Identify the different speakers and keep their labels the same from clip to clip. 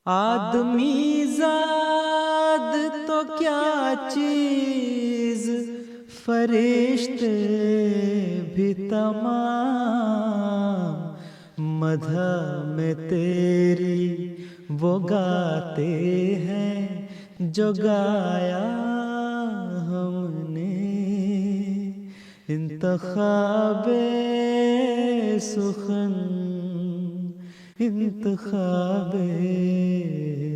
Speaker 1: آدمی زاد تو کیا چیز، فرشتے بھی تمام مدح میں تیری وہ گاتے ہیں جو گایا ہم نے۔ انتخاب سخن، انتخاب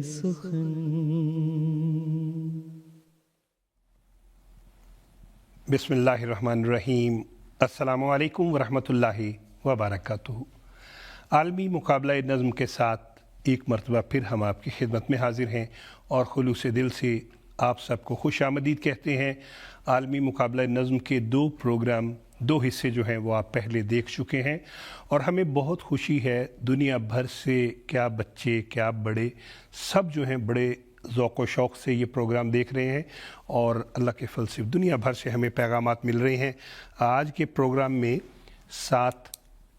Speaker 1: سخن۔
Speaker 2: بسم اللہ الرحمن الرحیم۔ السلام علیکم ورحمۃ اللہ وبرکاتہ۔ عالمی مقابلہ نظم کے ساتھ ایک مرتبہ پھر ہم آپ کی خدمت میں حاضر ہیں اور خلوص دل سے آپ سب کو خوش آمدید کہتے ہیں۔ عالمی مقابلہ نظم کے دو پروگرام، دو حصے جو ہیں وہ آپ پہلے دیکھ چکے ہیں، اور ہمیں بہت خوشی ہے دنیا بھر سے، کیا بچے کیا بڑے، سب جو ہیں بڑے ذوق و شوق سے یہ پروگرام دیکھ رہے ہیں، اور اللہ کے فضل سے دنیا بھر سے ہمیں پیغامات مل رہے ہیں۔ آج کے پروگرام میں 7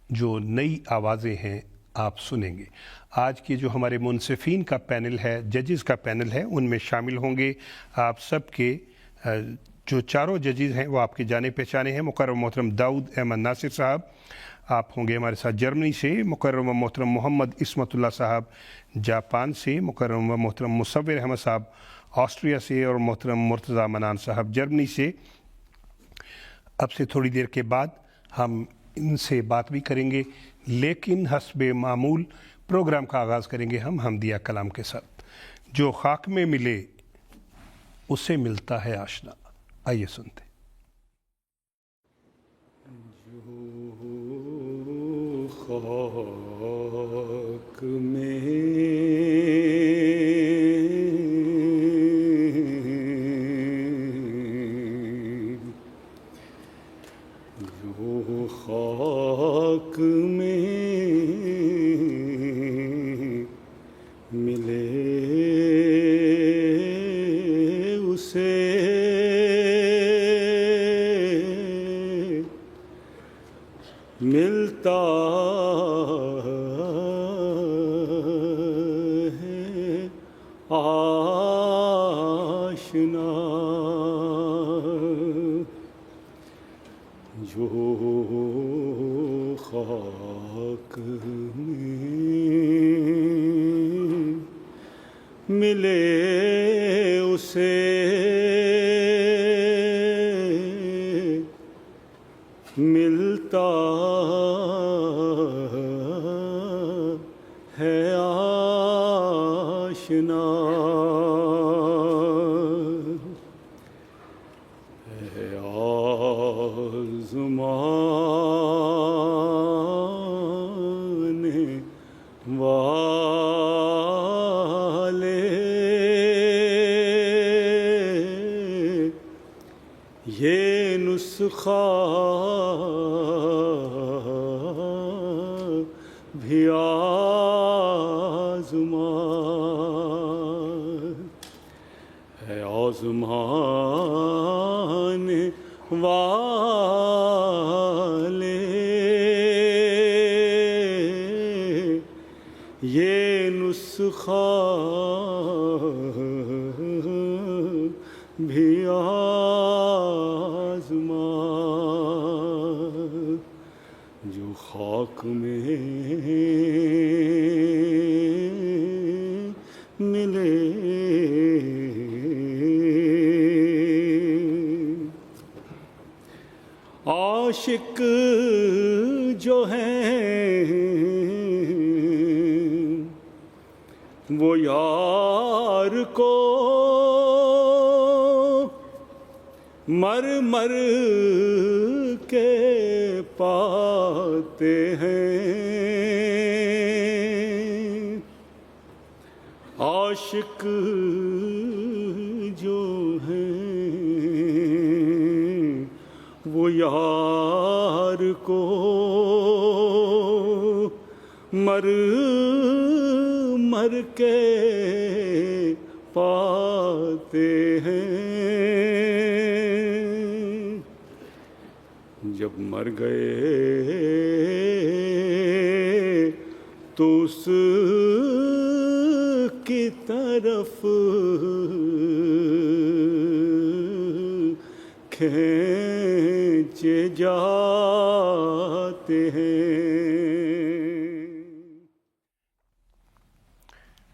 Speaker 2: جو نئی آوازیں ہیں آپ سنیں گے۔ آج کے جو ہمارے منصفین کا پینل ہے، ججز کا پینل ہے، ان میں شامل ہوں گے آپ سب کے جو چاروں ججز ہیں وہ آپ کے جانے پہچانے ہیں۔ مکرم محترم داؤد احمد ناصر صاحب آپ ہوں گے ہمارے ساتھ جرمنی سے، مکرم محترم محمد عصمت اللہ صاحب جاپان سے، مکرم محترم مصور احمد صاحب آسٹریا سے، اور محترم مرتضیٰ منان صاحب جرمنی سے۔ اب سے تھوڑی دیر کے بعد ہم ان سے بات بھی کریں گے، لیکن حسب معمول پروگرام کا آغاز کریں گے ہم حمدیہ کلام کے ساتھ۔ جو خاک میں ملے اسے ملتا ہے آشنا، آئیے سنتے۔
Speaker 3: جو خاک میں جو خاک میں ملے اسے ملتا ہے آشنا۔ جو خاک میں ملے اسے ملتا ہے آشنا۔ ہے آزمانے والے یہ نسخہ بھی ہے آزمانے والے یہ نسخہ بھی جو خاک میں ملے۔ عاشق جو ہیں وہ یار کو مر مر کے پاتے ہیں۔ عاشق جو ہیں وہ یار کو مر مر کے پاتے ہیں۔ جب مر گئے تو اس کی طرف کھینچے جاتے ہیں۔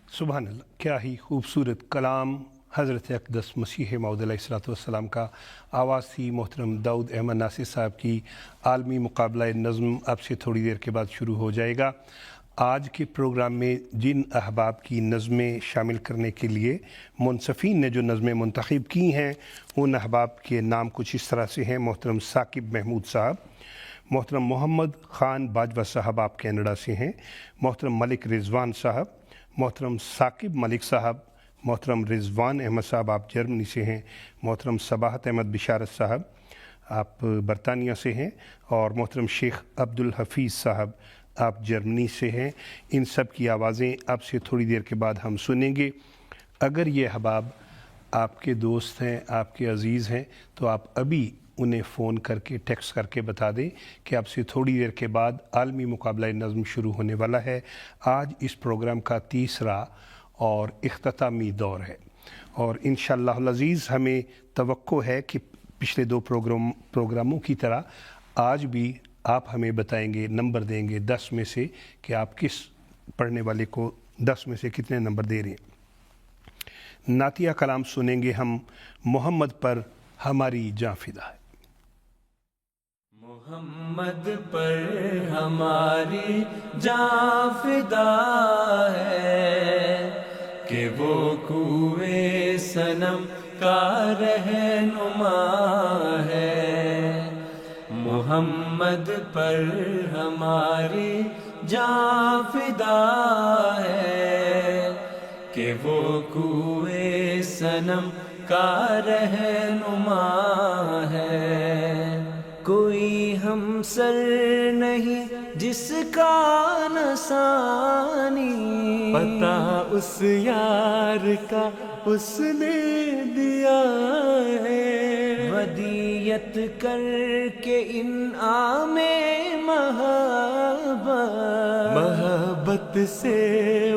Speaker 2: سبحان اللہ، کیا ہی خوبصورت کلام حضرت اقدس مسیح موعود علیہ الصلوۃ والسلام کا آواز تھی۔ محترم داؤد احمد ناصر صاحب کی عالمی مقابلہ نظم اب سے تھوڑی دیر کے بعد شروع ہو جائے گا۔ آج کے پروگرام میں جن احباب کی نظمیں شامل کرنے کے لیے منصفین نے جو نظمیں منتخب کی ہیں، ان احباب کے نام کچھ اس طرح سے ہیں: محترم ثاقب محمود صاحب، محترم محمد خان باجوہ صاحب آپ کینیڈا سے ہیں، محترم ملک رضوان صاحب، محترم ثاقب ملک صاحب، محترم رضوان احمد صاحب آپ جرمنی سے ہیں، محترم صباحت احمد بشارت صاحب آپ برطانیہ سے ہیں، اور محترم شیخ عبدالحفیظ صاحب آپ جرمنی سے ہیں۔ ان سب کی آوازیں اب سے تھوڑی دیر کے بعد ہم سنیں گے۔ اگر یہ احباب آپ کے دوست ہیں، آپ کے عزیز ہیں، تو آپ ابھی انہیں فون کر کے ٹیکسٹ کر کے بتا دیں کہ اب سے تھوڑی دیر کے بعد عالمی مقابلہ نظم شروع ہونے والا ہے۔ آج اس پروگرام کا تیسرا اور اختتامی دور ہے، اور انشاءاللہ العزیز ہمیں توقع ہے کہ پچھلے دو پروگراموں کی طرح آج بھی آپ ہمیں بتائیں گے، نمبر دیں گے 10 میں سے کہ آپ کس پڑھنے والے کو 10 میں سے کتنے نمبر دے رہے ہیں۔ نعتیہ کلام سنیں گے ہم، محمد پر ہماری جاں فدا ہے۔
Speaker 1: محمد پر ہماری جاں فدا ہے کہ وہ کوئے صنم کا رہنما ہے۔ محمد پر ہماری جاں فدا ہے کہ وہ کوئے صنم کا رہنما ہے۔ کوئی ہم سر نہیں جس کا نسانی، پتہ اس یار کا اس نے دیا ہے۔ ودیت کر کے انعام محبت سے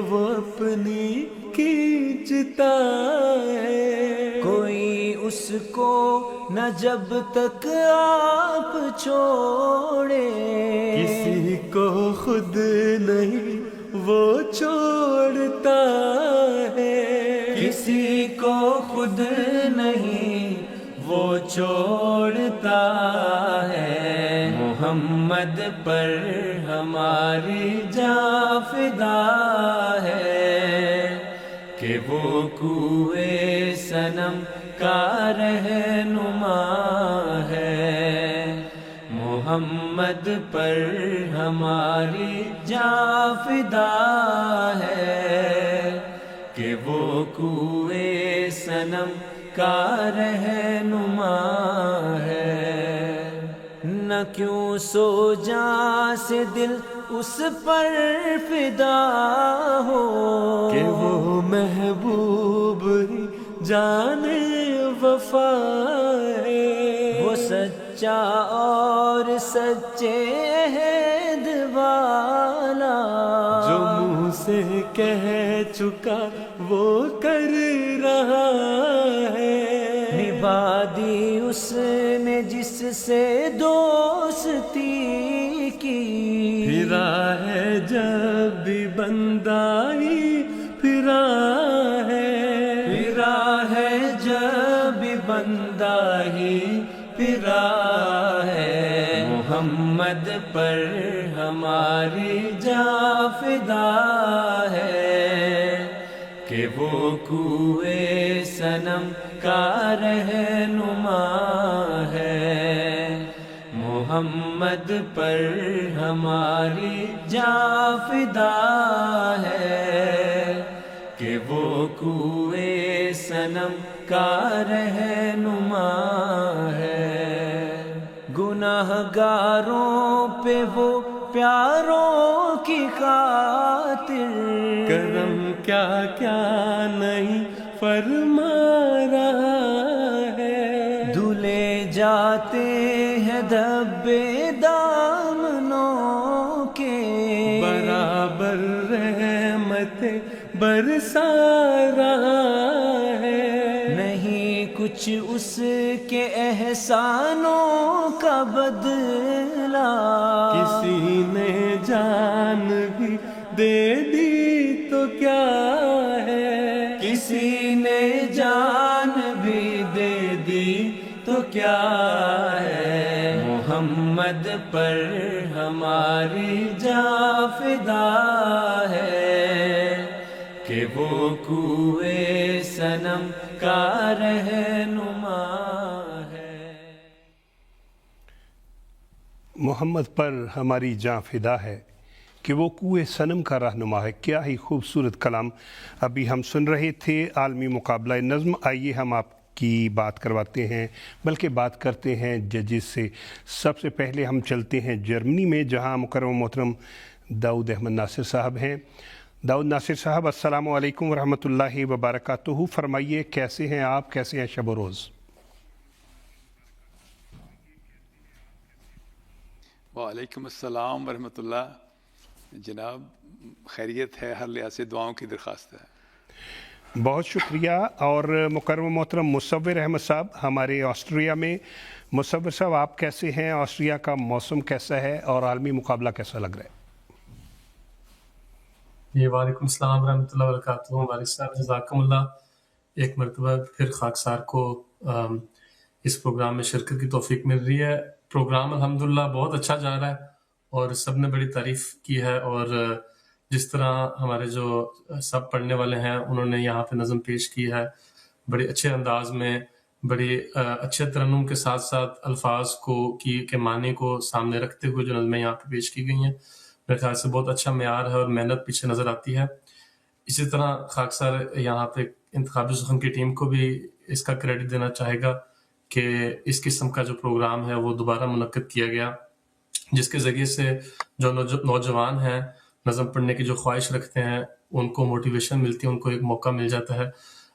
Speaker 1: وہ اپنی کھینچتا ہے۔ کوئی اس کو نہ جب تک آپ چھوڑے، کسی کو خود نہیں وہ چھوڑتا ہے۔ کسی کو خود نہیں وہ چھوڑتا ہے۔ محمد پر ہماری جاں فدا ہے کہ وہ کوئے صنم کا رہنما ہے۔ محمد پر ہماری جاں فدا ہے کہ وہ کوئے صنم کا رہنما ہے۔ نہ کیوں سو جاں سے دل اس پر فدا ہو کہ وہ محبوب ہی جانے وفا ہے۔ وہ سچا اور سچے عہد والا، جو منہ سے کہہ چکا وہ کر رہا ہے۔ نبھا دی اس نے جس سے دوستی کی، پھرا ہے جب بھی بندہ ہی پھرا ہے۔ پھرا ہے جب بھی بندہ ہی پھرا ہے۔ محمد پر ہماری جاں فدا ہے کہ وہ کوئے صنم کا رہنما ہے۔ محمد پر ہماری جاں فدا ہے کہ وہ کوئے صنم کا رہنما ہے۔ گناہ گاروں پہ وہ پیاروں کی خاطر کرم کیا کیا نہیں فرما رہا ہے۔ دھلے جاتے ہیں دھبے دامنوں کے، برابر رحمتیں برسا رہا ہے، نہیں کچھ اس کے احسانوں کا بدلہ،
Speaker 3: کسی نے جان بھی دے دی تو کیا ہے،
Speaker 1: کسی نے جان بھی دے دی تو کیا ہے، محمد پر ہماری جاں فدا ہے کہ وہ کوئے صنم کا رہنما ہے۔
Speaker 2: محمد پر ہماری جاں فدا ہے کہ وہ کوئے صنم کا رہنما ہے۔ کیا ہی خوبصورت کلام ابھی ہم سن رہے تھے۔ عالمی مقابلہ نظم، آئیے ہم آپ کی بات کرواتے ہیں، بلکہ بات کرتے ہیں ججز سے۔ سب سے پہلے ہم چلتے ہیں جرمنی میں، جہاں مکرم محترم داؤد احمد ناصر صاحب ہیں۔ داؤد ناصر صاحب، السلام علیکم ورحمۃ اللہ وبرکاتہ۔ فرمائیے کیسے ہیں آپ، کیسے ہیں شب و روز؟
Speaker 4: وعلیکم السلام ورحمۃ اللہ۔ جناب خیریت ہے، ہر لحاظ سے دعاؤں کی درخواست ہے۔
Speaker 2: بہت شکریہ۔ اور مکرم محترم مصور احمد صاحب ہمارے آسٹریا میں۔ مصور صاحب، آپ کیسے ہیں؟ آسٹریا کا موسم کیسا ہے اور عالمی مقابلہ کیسا لگ رہا ہے؟
Speaker 5: جی وعلیکم السلام ورحمۃ اللہ وبرکاتہ۔ والد صاحب جزاکم اللہ، ایک مرتبہ پھر خاکسار کو اس پروگرام میں شرکت کی توفیق مل رہی ہے۔ پروگرام الحمدللہ بہت اچھا جا رہا ہے اور سب نے بڑی تعریف کی ہے، اور جس طرح ہمارے جو سب پڑھنے والے ہیں انہوں نے یہاں پہ نظم پیش کی ہے بڑے اچھے انداز میں، بڑی اچھے ترنم کے ساتھ ساتھ الفاظ کے معنی کو سامنے رکھتے ہوئے جو نظمیں یہاں پہ پیش کی گئی ہیں، میرے خیال سے بہت اچھا معیار ہے اور محنت پیچھے نظر آتی ہے۔ اسی طرح خاکسار یہاں پہ انتخابی سخن کی ٹیم کو بھی اس کا کریڈٹ دینا چاہے گا کہ اس قسم کا جو پروگرام ہے وہ دوبارہ منعقد کیا گیا، جس کے ذریعے سے جو نوجوان ہیں نظم پڑھنے کی جو خواہش رکھتے ہیں ان کو موٹیویشن ملتی ہے، ان کو ایک موقع مل جاتا ہے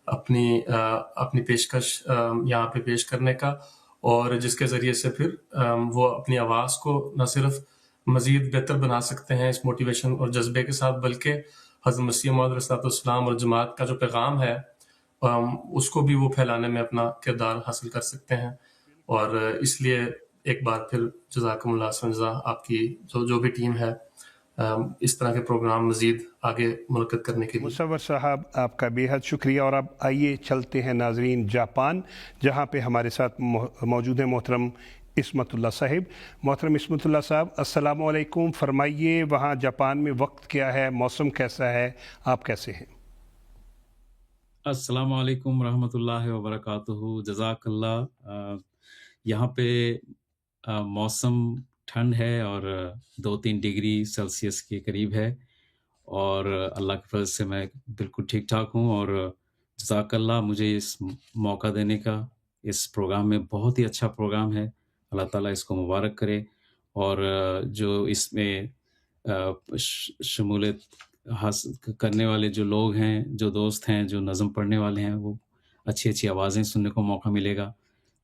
Speaker 5: اپنی پیشکش یہاں پہ پیش کرنے کا، اور جس کے ذریعے سے پھر وہ اپنی آواز کو نہ صرف مزید بہتر بنا سکتے ہیں اس موٹیویشن اور جذبے کے ساتھ، بلکہ حضرت مسیح موعود علیہ الصلوۃ والسلام اور جماعت کا جو پیغام ہے اس کو بھی وہ پھیلانے میں اپنا کردار حاصل کر سکتے ہیں۔ اور اس لیے ایک بار پھر جزاکم اللہ سنجزا، آپ کی جو بھی ٹیم ہے اس طرح کے پروگرام مزید آگے منعقد کرنے کے لیے۔
Speaker 2: مصور صاحب، آپ کا بے حد شکریہ۔ اور اب آئیے چلتے ہیں ناظرین جاپان، جہاں پہ ہمارے ساتھ موجود ہیں محترم عصمت اللہ صاحب۔ محترم عصمت اللہ صاحب، السلام علیکم۔ فرمائیے وہاں جاپان میں وقت کیا ہے، موسم کیسا ہے، آپ کیسے ہیں؟
Speaker 6: السلام علیکم ورحمۃ اللہ وبرکاتہ۔ جزاک اللہ۔ یہاں پہ موسم ٹھنڈ ہے اور 2-3 ڈگری سیلسیس کے قریب ہے، اور اللہ کے فضل سے میں بالکل ٹھیک ٹھاک ہوں، اور جزاک اللہ مجھے اس موقع دینے کا۔ اس پروگرام میں بہت ہی اچھا پروگرام ہے، اللہ تعالیٰ اس کو مبارک کرے، اور جو اس میں شمولیت حاصل کرنے والے جو لوگ ہیں، جو دوست ہیں، جو نظم پڑھنے والے ہیں، وہ اچھی اچھی آوازیں سننے کو موقع ملے گا،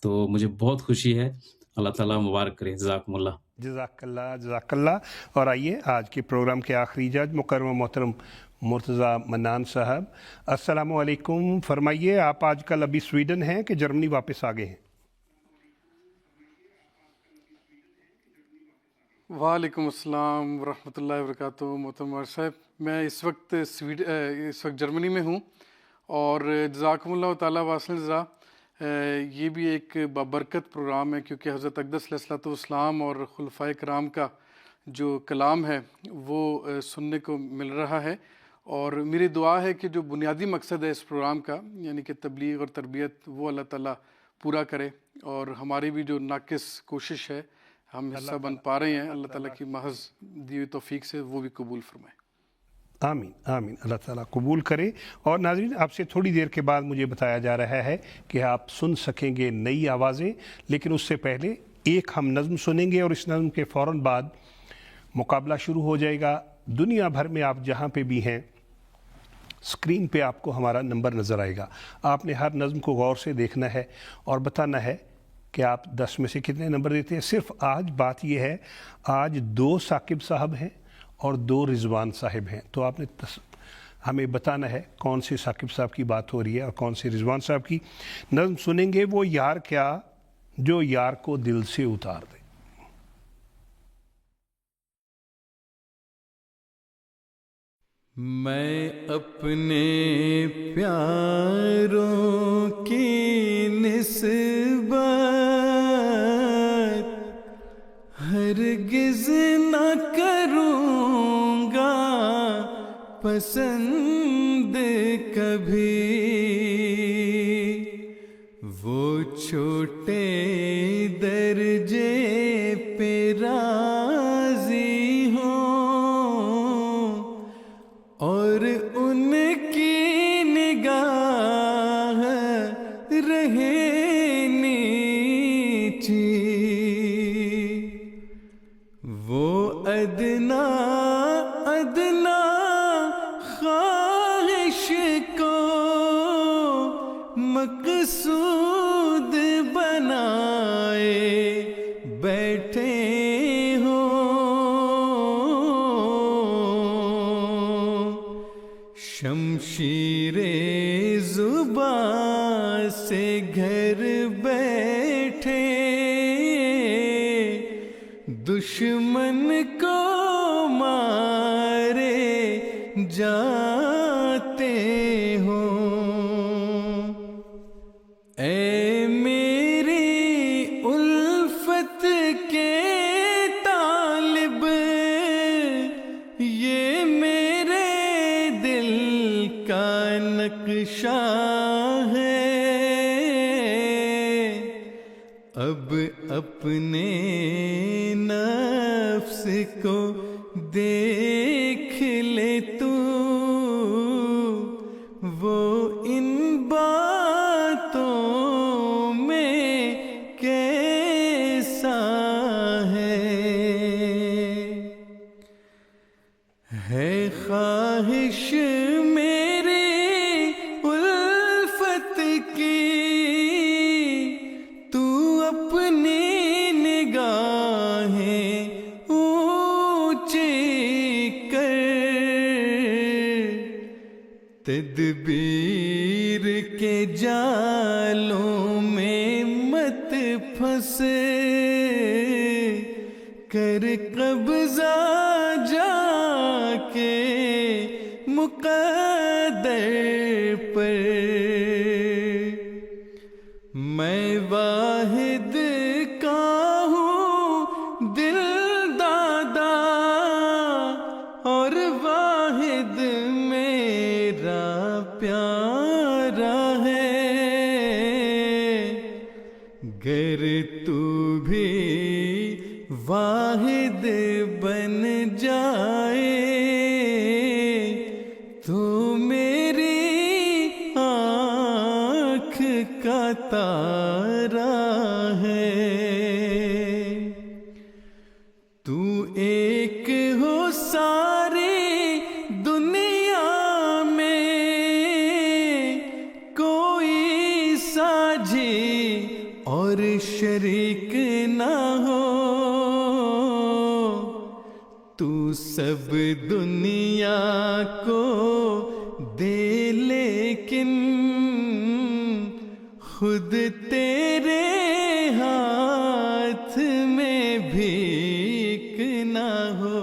Speaker 6: تو مجھے بہت خوشی ہے۔ اللہ تعالیٰ مبارک کرے۔ جزاکم اللہ۔
Speaker 2: جزاک اللہ، جزاک اللہ۔ اور آئیے آج کے پروگرام کے آخری جج مکرم محترم مرتضیٰ منان صاحب، السلام علیکم۔ فرمائیے آپ آج کل ابھی سویڈن ہیں کہ جرمنی واپس آ گئے ہیں؟
Speaker 7: وعلیکم السلام ورحمۃ اللہ وبرکاتہ۔ محترم صاحب، میں اس وقت جرمنی میں ہوں، اور جزاکم اللہ تعالیٰ واصل جزا۔ یہ بھی ایک بابرکت پروگرام ہے، کیونکہ حضرت اقدس علیہ الصلوۃ والسلام اور خلفائے کرام کا جو کلام ہے وہ سننے کو مل رہا ہے، اور میری دعا ہے کہ جو بنیادی مقصد ہے اس پروگرام کا، یعنی کہ تبلیغ اور تربیت، وہ اللہ تعالیٰ پورا کرے، اور ہماری بھی جو ناقص کوشش ہے ہم حصہ بن پا رہے ہیں، اللہ تعالیٰ کی محض دی ہوئی توفیق سے وہ بھی قبول فرمائے۔
Speaker 2: آمین آمین، اللہ تعالیٰ قبول کرے۔ اور ناظرین، آپ سے تھوڑی دیر کے بعد مجھے بتایا جا رہا ہے کہ آپ سن سکیں گے نئی آوازیں، لیکن اس سے پہلے ایک ہم نظم سنیں گے، اور اس نظم کے فوراً بعد مقابلہ شروع ہو جائے گا۔ دنیا بھر میں آپ جہاں پہ بھی ہیں، اسکرین پہ آپ کو ہمارا نمبر نظر آئے گا، آپ نے ہر نظم کو غور سے دیکھنا ہے اور بتانا ہے کہ آپ 10 میں سے کتنے نمبر دیتے ہیں۔ صرف آج بات یہ ہے، آج 2 ثاقب صاحب ہیں اور 2 رضوان صاحب ہیں، تو آپ نے ہمیں بتانا ہے کون سے ثاقب صاحب کی بات ہو رہی ہے اور کون سے رضوان صاحب کی. نظم سنیں گے وہ یار کیا جو یار کو دل سے اتار دے.
Speaker 3: میں اپنے پیاروں کی نسبت ہرگز نہ کروں گا پسند کبھی. وہ چھوٹے درجے پہ راضی ہوں اور ان کی نگاہ رہے نیچی. وہ ادنا ادنا خواہش کو مقصود بنائے بیٹھے شمشیر زباں سے گھر بیٹھے دشمن کو مارے جاتے ہوں. اے میری الفت کے طالب یہ میرے دل کا نقشہ ہے. اب اپنے نفس کو دیکھ لے تو وہ ان باتوں میں کیسا ہے خواہش میری الفت کی تو اپنی نگاہیں اونچی کر. تدبیر کے جالوں میں مت پھنس کر قبضہ جا کے مقدر پر. میں واحد کا ہوں دل دادا اور واحد میرا پیارا ہے. گر تو بھی واحد بن جائے تو میری آنکھ کا تارا ہے. تو ایک ہو ساری دنیا میں کوئی ساجھی اور شریک نہ ہو. تو سب دنیا کو دے لیکن خود تیرے ہاتھ میں بھیک نہ ہو.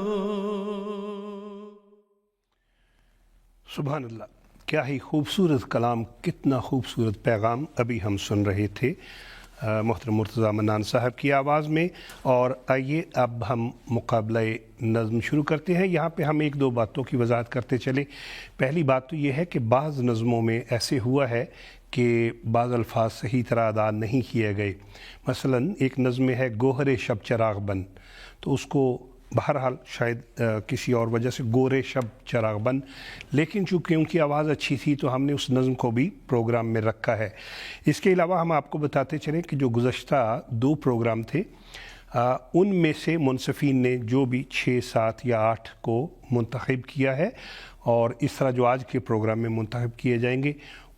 Speaker 2: سبحان اللہ، کیا ہی خوبصورت کلام، کتنا خوبصورت پیغام ابھی ہم سن رہے تھے محترم مرتضیٰ منان صاحب کی آواز میں. اور آئیے اب ہم مقابلہ نظم شروع کرتے ہیں. یہاں پہ ہم ایک دو باتوں کی وضاحت کرتے چلیں. پہلی بات تو یہ ہے کہ بعض نظموں میں ایسے ہوا ہے کہ بعض الفاظ صحیح طرح ادا نہیں کیے گئے. مثلا ایک نظم میں ہے گوہر شب چراغ بن، تو اس کو بہرحال شاید کسی اور وجہ سے گورے شب چراغ بن، لیکن چونکہ ان کی آواز اچھی تھی تو ہم نے اس نظم کو بھی پروگرام میں رکھا ہے. اس کے علاوہ ہم آپ کو بتاتے چلیں کہ جو گزشتہ 2 پروگرام تھے ان میں سے منصفین نے جو بھی 6، 7 یا 8 کو منتخب کیا ہے، اور اس طرح جو آج کے پروگرام میں منتخب کیے جائیں گے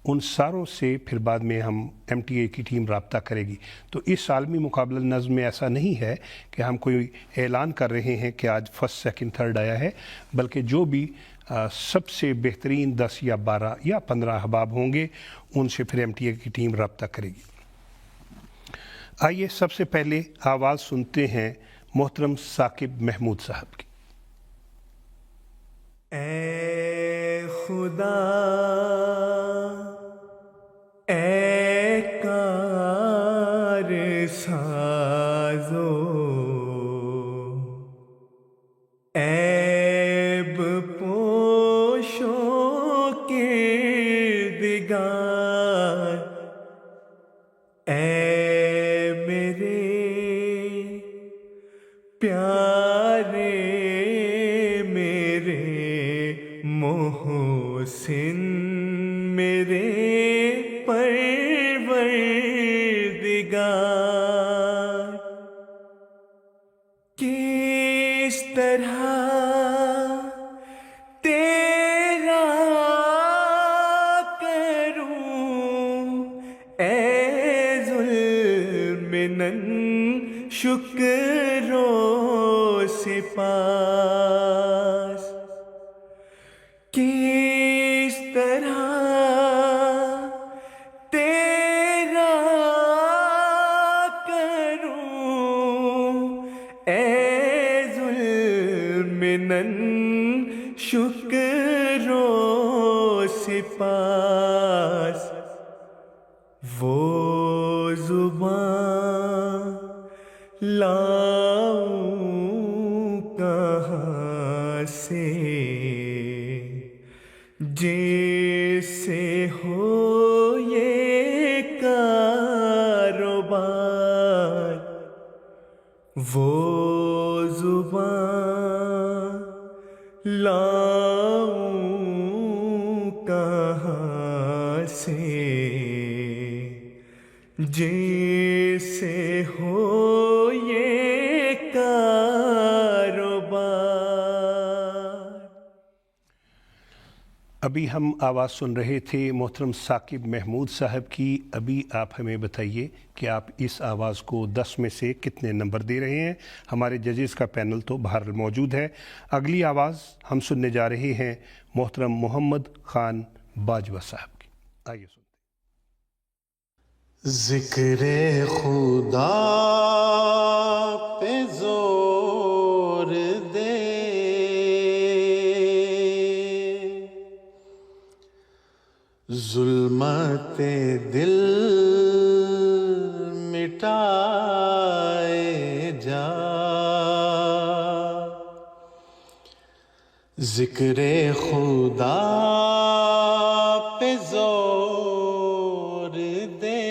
Speaker 2: ان ساروں سے پھر بعد میں ہم ایم ٹی اے کی ٹیم رابطہ کرے گی. تو اس عالمی مقابلہ نظم میں ایسا نہیں ہے کہ ہم کوئی اعلان کر رہے ہیں کہ آج 1st 2nd 3rd آیا ہے، بلکہ جو بھی سب سے بہترین 10 یا 12 یا 15 احباب ہوں گے، ان سے پھر MTA کی ٹیم رابطہ کرے گی۔ آئیے سب سے پہلے آواز سنتے ہیں محترم ثاقب محمود صاحب کی۔
Speaker 1: اے خدا اے کار سازو عیب پوشو کردگار، اے میرے پیارے میرے محسن میرے پروردگار، کس طرح تیرا کروں اے ذوالمنن شکر و سپاس، کس طرح تیرا کروں اے ذوالمنن شکر و سپاس، وہ زبان لاؤں کہاں سے جیسے ہو یہ کاروبار، وہ زبان لاؤں کہاں سے جیسے ہو یہ کاروبار۔
Speaker 2: ابھی ہم آواز سن رہے تھے محترم ثاقب محمود صاحب کی۔ ابھی آپ ہمیں بتائیے کہ آپ اس آواز کو 10 میں سے کتنے نمبر دے رہے ہیں؟ ہمارے ججز کا پینل تو باہر موجود ہے۔ اگلی آواز ہم سننے جا رہے ہیں محترم محمد خان باجوہ صاحب کی۔ آئیے سنتے ہیں۔
Speaker 3: ذکر خدا پہ زور دے، ظلمت دل مٹائے جا، ذکر خدا پہ زور دے،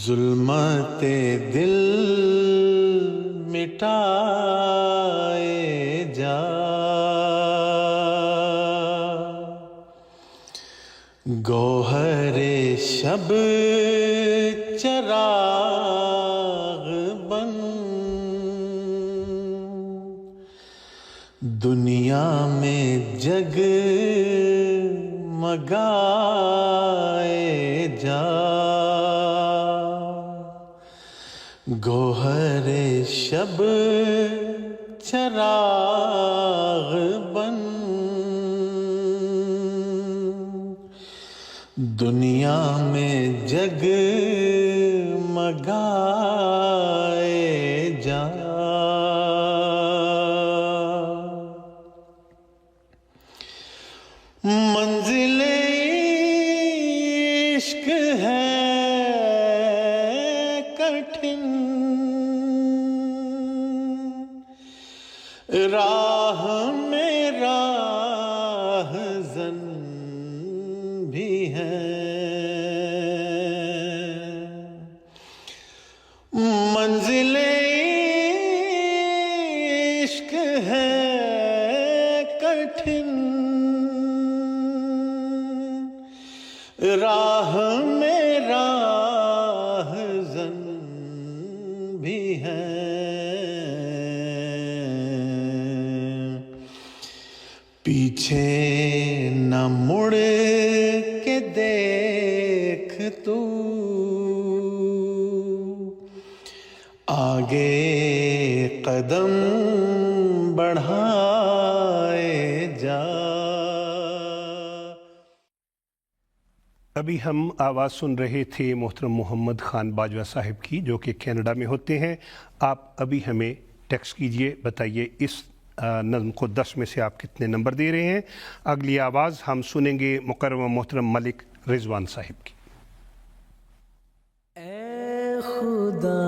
Speaker 3: ظلمت دل مٹائے جا، گوہر شب چراغ بن، دنیا میں جگ مگائے جا، گوہر شب چراغ بن، دنیا میں جگ مگائے جا، منزل عشق ہے کٹھن، راہ میں راہ زن بھی ہے، منزل عشق ہے کٹھن، راہ میں راہ زن بھی ہے، پیچھے نہ مڑ کے دیکھ تو، آگے قدم بڑھائے جا.
Speaker 2: ابھی ہم آواز سن رہے تھے محترم محمد خان باجوہ صاحب کی، جو کہ کینیڈا میں ہوتے ہیں. آپ ابھی ہمیں ٹیکسٹ کیجئے، بتائیے اس نظم کو 10 میں سے آپ کتنے نمبر دے رہے ہیں. اگلی آواز ہم سنیں گے مکرم محترم ملک رضوان صاحب کی.
Speaker 1: اے خدا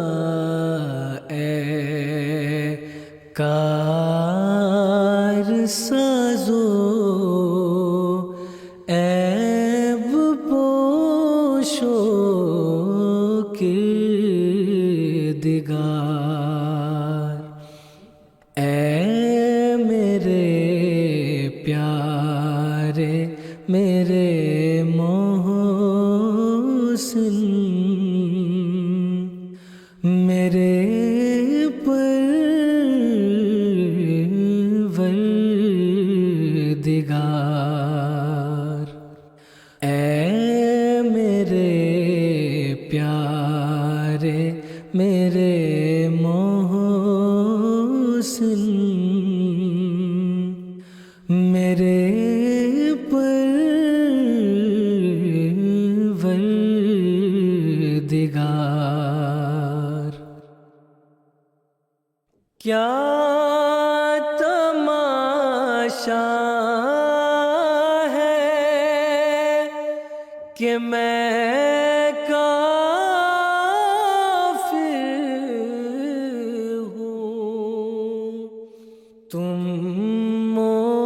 Speaker 1: اے کار سازو عیب پوشو کردگار، اے میرے پیارے میرے محسن، میرے پروردگار، اے میرے پیارے میرے محسن، میرے پروردگار. کیا تماشا ہے کہ میں کافر ہوں، تم مومن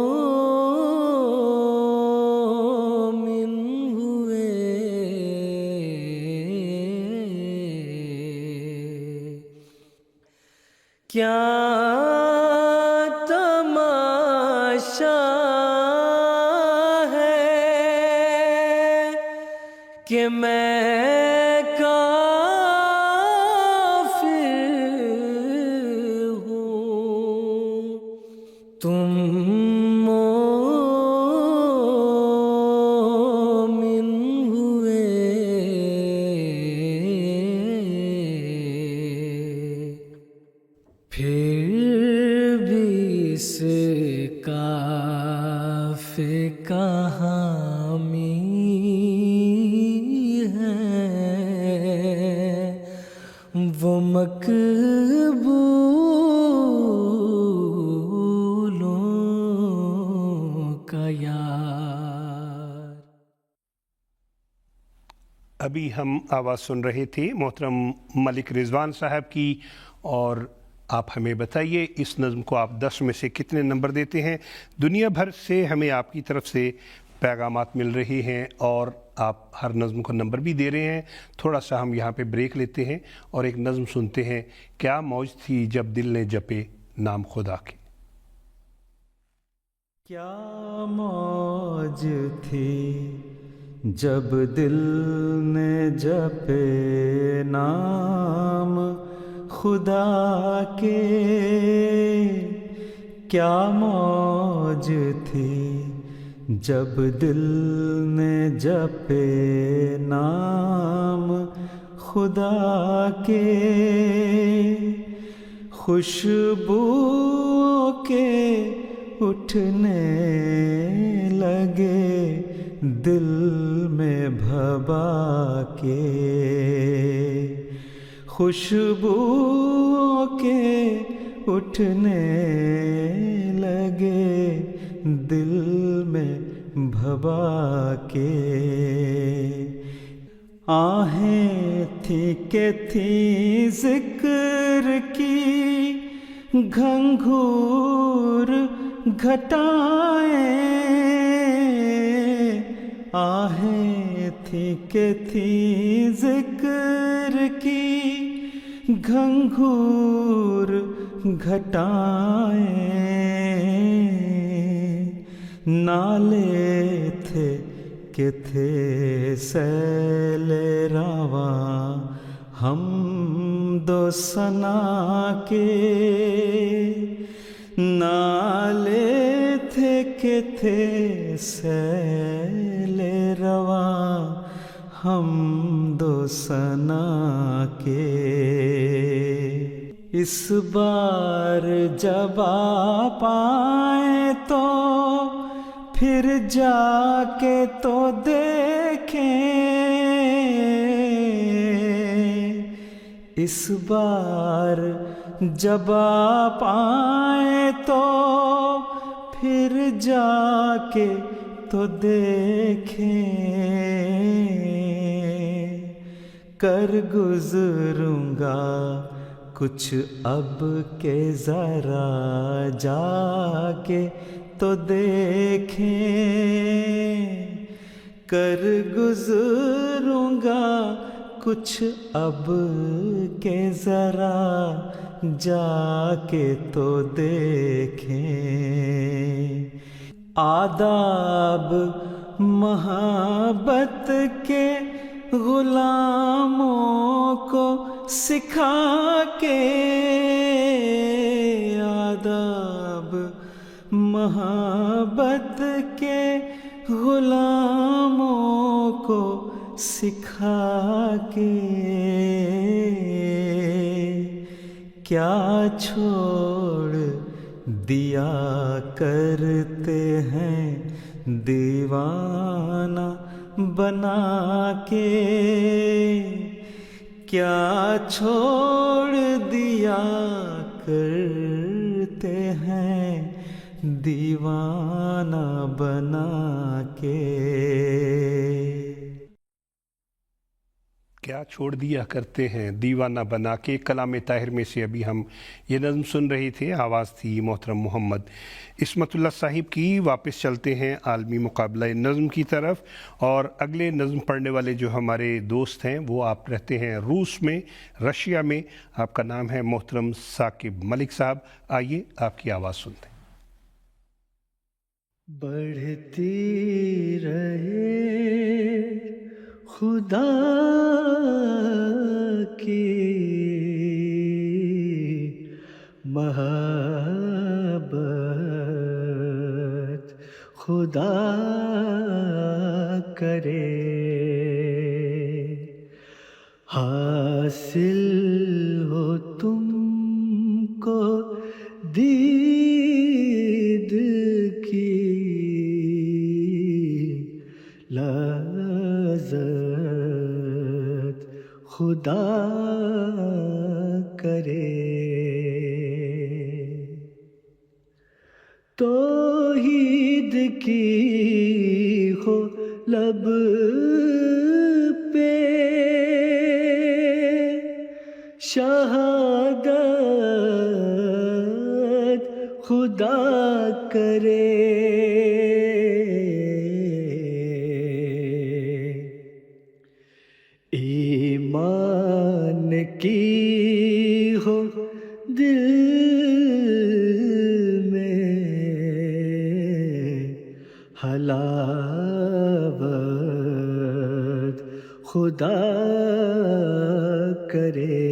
Speaker 1: ہوئے. کیا تماشا ہے کہ میں کافر ہوں، تم مومن ہوئے. پھر بھی اس کافر کا حامی ہے، وہ مقبولوں کا یار.
Speaker 2: ابھی ہم آواز سن رہے تھے محترم ملک رضوان صاحب کی، اور آپ ہمیں بتائیے اس نظم کو آپ 10 میں سے کتنے نمبر دیتے ہیں. دنیا بھر سے ہمیں آپ کی طرف سے پیغامات مل رہے ہیں اور آپ ہر نظم کو نمبر بھی دے رہے ہیں. تھوڑا سا ہم یہاں پہ بریک لیتے ہیں اور ایک نظم سنتے ہیں. کیا موج تھی جب دل نے جپے نام خدا کے.
Speaker 3: کیا موج تھی جب دل نے جپے نام خدا کے، کیا موج تھی جب دل نے جپے نام خدا کے. خوشبو کے اٹھنے لگے دل میں بھبا کے، خوشبو کے اٹھنے لگے دل میں بھبا کے. آہیں تھی کہ تھی ذکر کی گھنگھور گھٹائیں، آہیں تھی کہ تھی ذکر کی گھنگھور گھٹائیں، نالے تھے کہ تھے سیل رواں حمد و ثنا کے، نالے تھے کہ تھے سیل رواں حمد و ثنا کے.
Speaker 1: اس بار جب آ پائیں تو پھر جا کے تو دیکھیں، اس بار جب آ پائیں تو پھر جا کے تو دیکھیں، کر گزروں گا کچھ اب کے ذرا جا کے تو دیکھیں، کر گزروں گا کچھ اب کے ذرا جا کے تو دیکھیں، آداب محبت کے غلاموں کو سکھا کے، آداب محبت کے غلاموں کو سکھا کے، کیا چھوڑ دیا کرتے ہیں دیوانہ بنا کے، کیا چھوڑ دیا کرتے ہیں دیوانہ بنا کے،
Speaker 2: کیا چھوڑ دیا کرتے ہیں دیوانہ بنا کے۔ کلام طاہر میں سے ابھی ہم یہ نظم سن رہے تھے، آواز تھی محترم محمد عصمت اللہ صاحب کی۔ واپس چلتے ہیں عالمی مقابلہ نظم کی طرف، اور اگلے نظم پڑھنے والے جو ہمارے دوست ہیں وہ آپ رہتے ہیں روس میں، رشیا میں۔ آپ کا نام ہے محترم ثاقب ملک صاحب، آئیے آپ کی آواز سنتے ہیں۔
Speaker 1: بڑھتی رہے خدا کی محبت، خدا کرے حاصل ہو تم کو دید کی لذت، خدا کرے توحید کی ہو لب پہ شہادت، خدا کرے ایمان کی ہو دل میں حلاوت، خدا کرے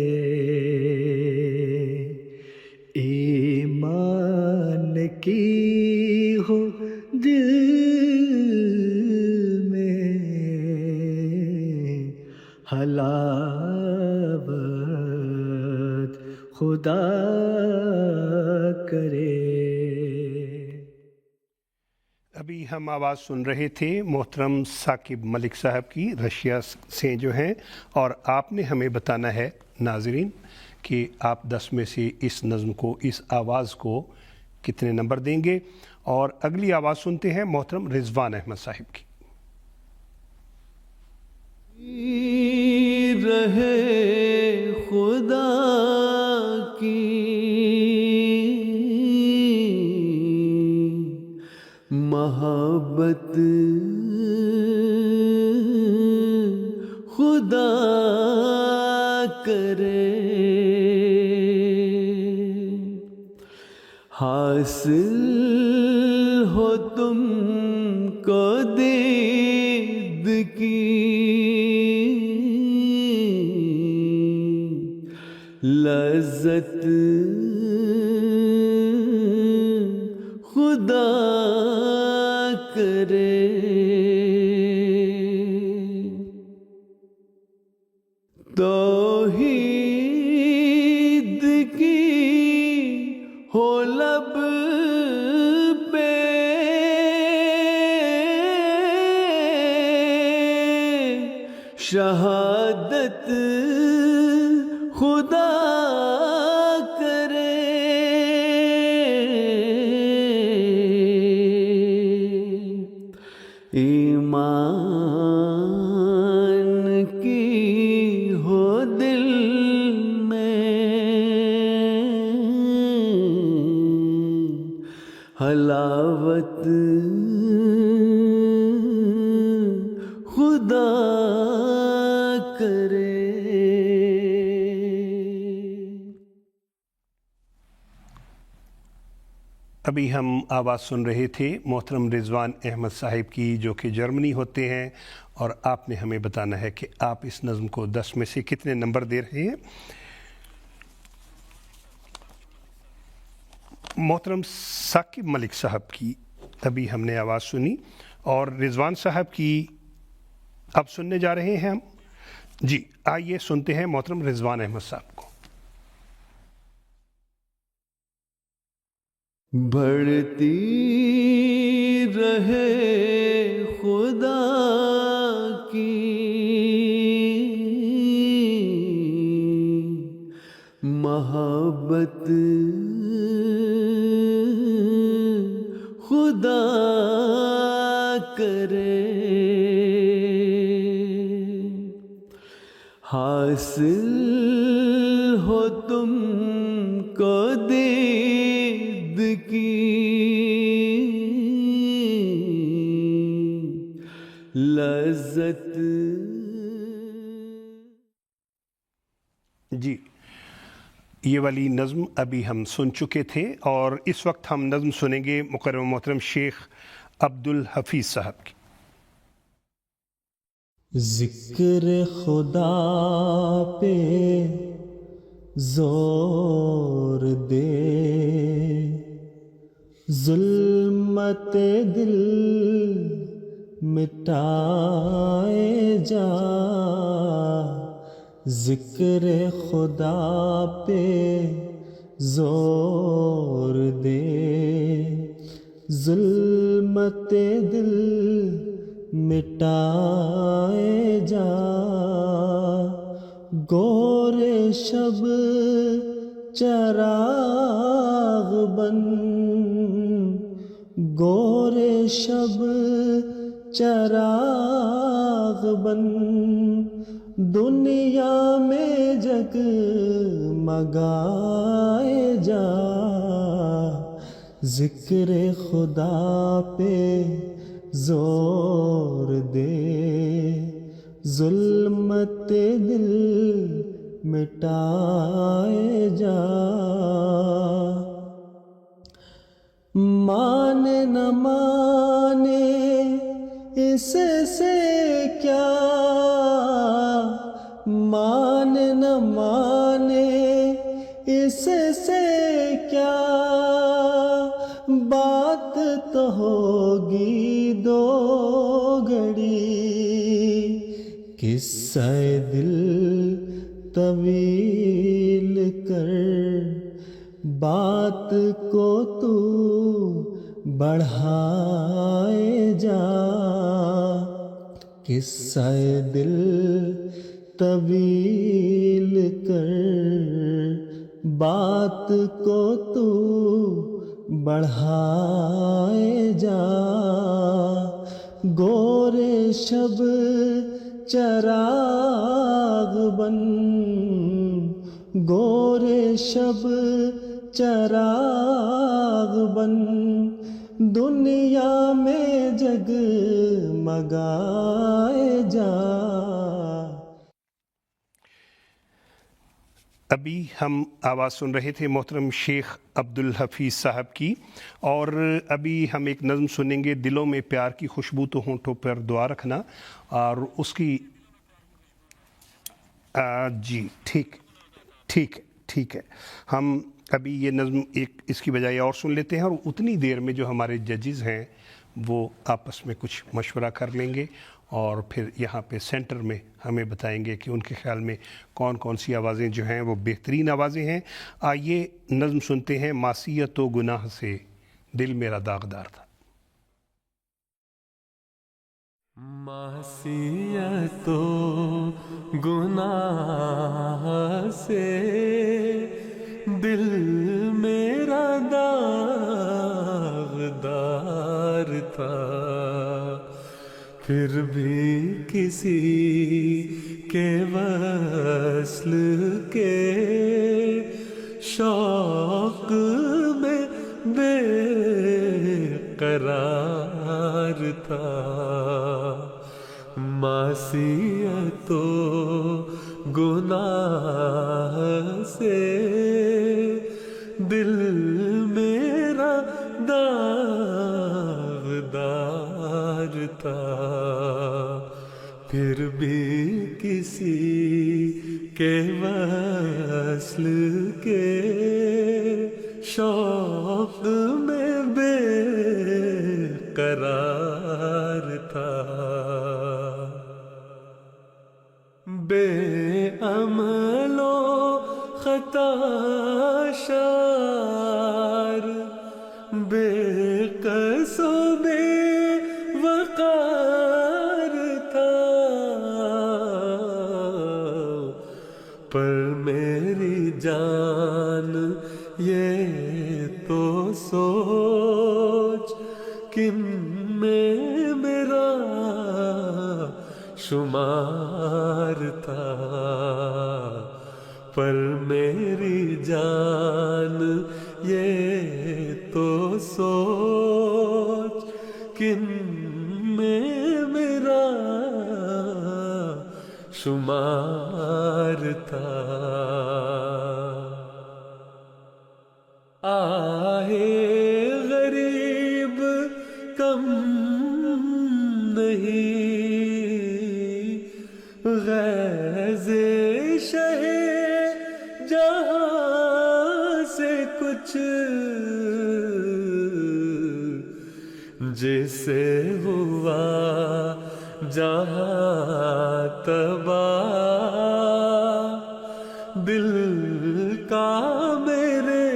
Speaker 1: ایمان کی ہو دل میں حلاوت، خدا کرے۔
Speaker 2: ابھی ہم آواز سن رہے تھے محترم ثاقب ملک صاحب کی، رشیا سے جو ہیں، اور آپ نے ہمیں بتانا ہے ناظرین کہ آپ 10 میں سے اس نظم کو، اس آواز کو کتنے نمبر دیں گے۔ اور اگلی آواز سنتے ہیں محترم رضوان احمد صاحب کی۔
Speaker 3: رہے خدا کی محبت، خدا کرے حاصل ہو تم کو دید کی لذت، خدا کرے توحید کی
Speaker 1: شہادت خدا کرے ایمان کی ہو دل میں حلاوت خدا کرے.
Speaker 2: ابھی ہم آواز سن رہے تھے محترم رضوان احمد صاحب کی، جو کہ جرمنی ہوتے ہیں، اور آپ نے ہمیں بتانا ہے کہ آپ اس نظم کو 10 میں سے کتنے نمبر دے رہے ہیں. محترم ثاقب ملک صاحب کی ابھی ہم نے آواز سنی، اور رضوان صاحب کی اب سننے جا رہے ہیں ہم. جی آئیے سنتے ہیں محترم رضوان احمد صاحب کو.
Speaker 1: بڑھتی رہے خدا کی محبت خدا کرے. حاصل ہو تم کو دید کی لذت.
Speaker 2: جی یہ والی نظم ابھی ہم سن چکے تھے، اور اس وقت ہم نظم سنیں گے مکرم محترم شیخ عبدالحفیظ صاحب کی.
Speaker 1: ذکر خدا پہ زور دے، ظلمت دل مٹائے جا. ذکر خدا پہ زور دے، ظلمت دل مٹائے جا. گور شب چراغ بن، گور شب چراغ بن، دنیا میں جگمگائے جا. ذکر خدا پہ زور دے، ظلمت دل مٹائے جا. مانے نہ مانے اس سے کیا، مانے نہ مانے اس سے کیا، بات تو ہوگی دو گھڑی. قصہ دل طویل کر، بات کو تو بڑھائے جا. قصہ دل طویل کر، بات کو تو بڑھائے جا. گور شب چراغ بن، گور شب چراغ بن، دنیا میں جگمگائے جا.
Speaker 2: ابھی ہم آواز سن رہے تھے محترم شیخ عبدالحفیظ صاحب کی، اور ابھی ہم ایک نظم سنیں گے، دلوں میں پیار کی خوشبو تو ہونٹوں پر دعا رکھنا، اور اس کی جی ٹھیک ہے. ہم ابھی یہ نظم ایک اس کی بجائے اور سن لیتے ہیں، اور اتنی دیر میں جو ہمارے ججز ہیں وہ آپس میں کچھ مشورہ کر لیں گے، اور پھر یہاں پہ سینٹر میں ہمیں بتائیں گے کہ ان کے خیال میں کون کون سی آوازیں جو ہیں وہ بہترین آوازیں ہیں. آئیے نظم سنتے ہیں. معصیت و گناہ سے دل میرا داغدار تھا.
Speaker 3: معصیت و گناہ سے دل میرا داغدار تھا، پھر بھی کسی کے وصل کے شوق میں بے قرار تھا، معصیت و گناہ سے دل میرا داغدار تھا، پھر بھی کسی کے وصل کے شوق میں بے قرار تھا، بے عمل و خطا شار، بے قص و بے وقار تھا، پر میری جان یہ تو سوچ کن میں میرا شمار تھا، پر میری جان یہ تو سوچ کن میں میرا شمار تھا، آہے غریب کم نہیں، غیظ شہ جہاں سے کچھ جسے ہوا جہاں تباہ، دل کا میرے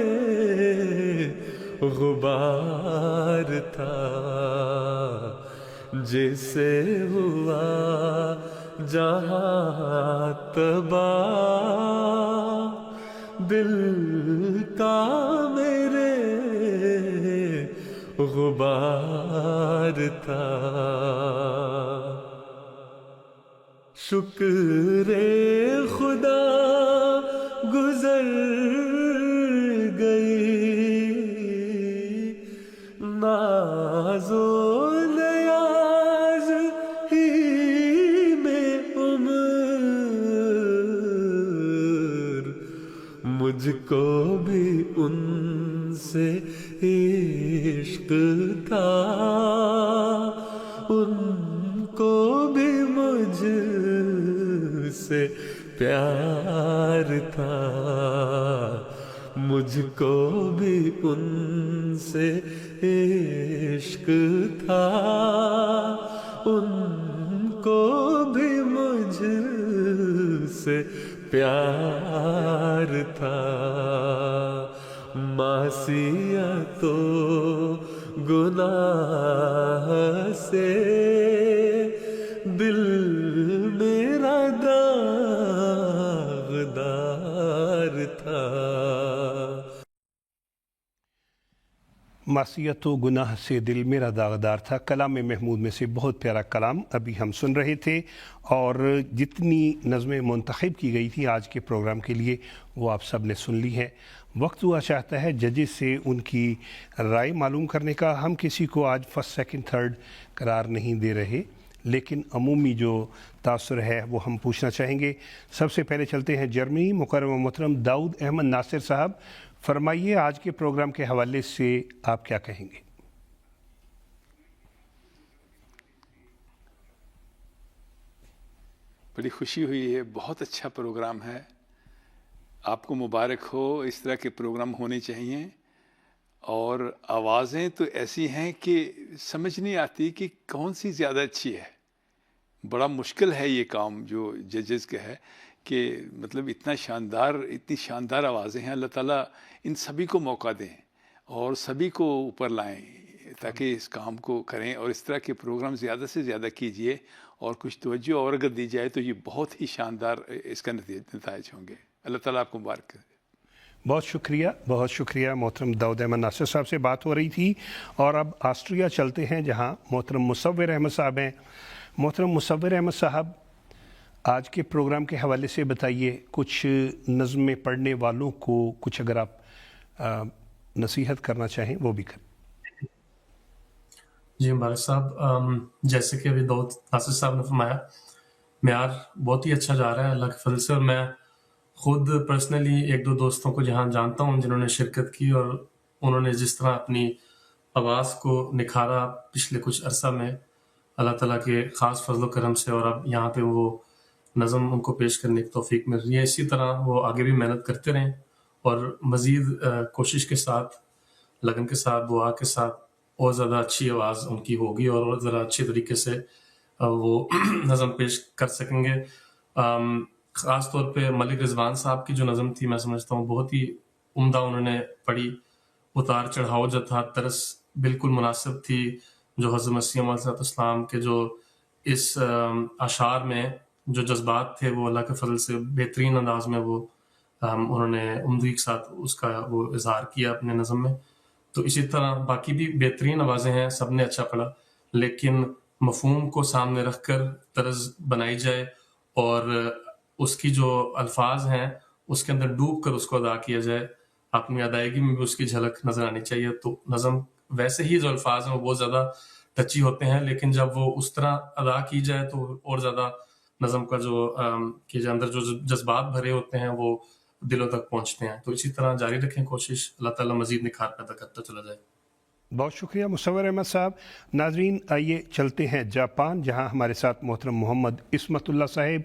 Speaker 3: غبار تھا، جسے ہوا جہاں تباہ، دل کا میرے غبار تھا، شکر خدا گزر گئی، ناز و نیاز ہی میں عمر، مجھ کو بھی ان سے عشق تھا، ان کو بھی مجھ سے پیار تھا، مجھ کو بھی ان سے عشق تھا، ان کو بھی مجھ سے پیار تھا، معصیت و گناہ سے دل میرا داغدار تھا۔
Speaker 2: معصیت و گناہ سے دل میرا داغدار تھا، کلام محمود میں سے بہت پیارا کلام ابھی ہم سن رہے تھے، اور جتنی نظمیں منتخب کی گئی تھی آج کے پروگرام کے لیے وہ آپ سب نے سن لی ہیں۔ وقت ہوا چاہتا ہے ججز سے ان کی رائے معلوم کرنے کا۔ ہم کسی کو آج فرسٹ سیکنڈ تھرڈ قرار نہیں دے رہے، لیکن عمومی جو تاثر ہے وہ ہم پوچھنا چاہیں گے۔ سب سے پہلے چلتے ہیں جرمنی، مکرم و محترم داؤد احمد ناصر صاحب، فرمائیے آج کے پروگرام کے حوالے سے آپ کیا کہیں گے؟
Speaker 4: بڑی خوشی ہوئی ہے، بہت اچھا پروگرام ہے، آپ کو مبارک ہو، اس طرح کے پروگرام ہونے چاہیے۔ اور آوازیں تو ایسی ہیں کہ سمجھ نہیں آتی کہ کون سی زیادہ اچھی ہے۔ بڑا مشکل ہے یہ کام جو ججز کا ہے کہ مطلب اتنی شاندار آوازیں ہیں۔ اللہ تعالیٰ ان سبھی کو موقع دیں اور سبھی کو اوپر لائیں، تاکہ اس کام کو کریں اور اس طرح کے پروگرام زیادہ سے زیادہ کیجیے اور کچھ توجہ اور اگر دی جائے تو یہ بہت ہی شاندار اس کا نتائج ہوں گے. اللہ تعالیٰ آپ کو مبارک کرے.
Speaker 2: بہت شکریہ. محترم داؤد احمد ناصر صاحب سے بات ہو رہی تھی اور اب آسٹریا چلتے ہیں جہاں محترم مصور احمد صاحب ہیں. محترم مصور احمد صاحب آج کے پروگرام کے حوالے سے بتائیے, کچھ نظمیں پڑھنے والوں کو کچھ اگر آپ نصیحت کرنا چاہیں وہ بھی کریں.
Speaker 5: جی مبارک صاحب, جیسے کہ ابھی داؤد ناصر صاحب نے فرمایا, معیار بہت ہی اچھا جا رہا ہے اللہ کے فضل سے, اور میں خود پرسنلی ایک دو دوستوں کو جہاں جانتا ہوں جنہوں نے شرکت کی اور انہوں نے جس طرح اپنی آواز کو نکھارا پچھلے کچھ عرصہ میں اللہ تعالیٰ کے خاص فضل و کرم سے, اور اب یہاں پہ وہ نظم ان کو پیش کرنے کی توفیق مل رہی ہے. اسی طرح وہ آگے بھی محنت کرتے رہیں اور مزید کوشش کے ساتھ, لگن کے ساتھ, دعا کے ساتھ اور زیادہ اچھی آواز ان کی ہوگی اور ذرا اچھے طریقے سے وہ نظم پیش کر سکیں گے. خاص طور پہ ملک رضوان صاحب کی جو نظم تھی میں سمجھتا ہوں بہت ہی عمدہ انہوں نے پڑھی. اتار چڑھاؤ جو تھا طرز بالکل مناسب تھی جو حضرت مسیح علیہ السلام کے جو اس اشعار میں جو جذبات تھے وہ اللہ کے فضل سے بہترین انداز میں وہ انہوں نے عمدگی کے ساتھ اس کا وہ اظہار کیا اپنے نظم میں. تو اسی طرح باقی بھی بہترین آوازیں ہیں, سب نے اچھا پڑھا, لیکن مفہوم کو سامنے رکھ کر طرز بنائی جائے اور اس کی جو الفاظ ہیں اس کے اندر ڈوب کر اس کو ادا کیا جائے, اپنی ادائیگی میں بھی اس کی جھلک نظر آنی چاہیے. تو نظم ویسے ہی جو الفاظ ہیں وہ بہت زیادہ ٹچی ہوتے ہیں, لیکن جب وہ اس طرح ادا کی جائے تو اور زیادہ نظم کا جو کہ اندر جو جذبات بھرے ہوتے ہیں وہ دلوں تک پہنچتے ہیں. تو اسی طرح جاری رکھیں کوشش, اللہ تعالیٰ مزید نکھار پیدا کرتا چلا جائے.
Speaker 2: بہت شکریہ مصور احمد صاحب. ناظرین آئیے چلتے ہیں جاپان جہاں ہمارے ساتھ محترم محمد عصمت اللہ صاحب.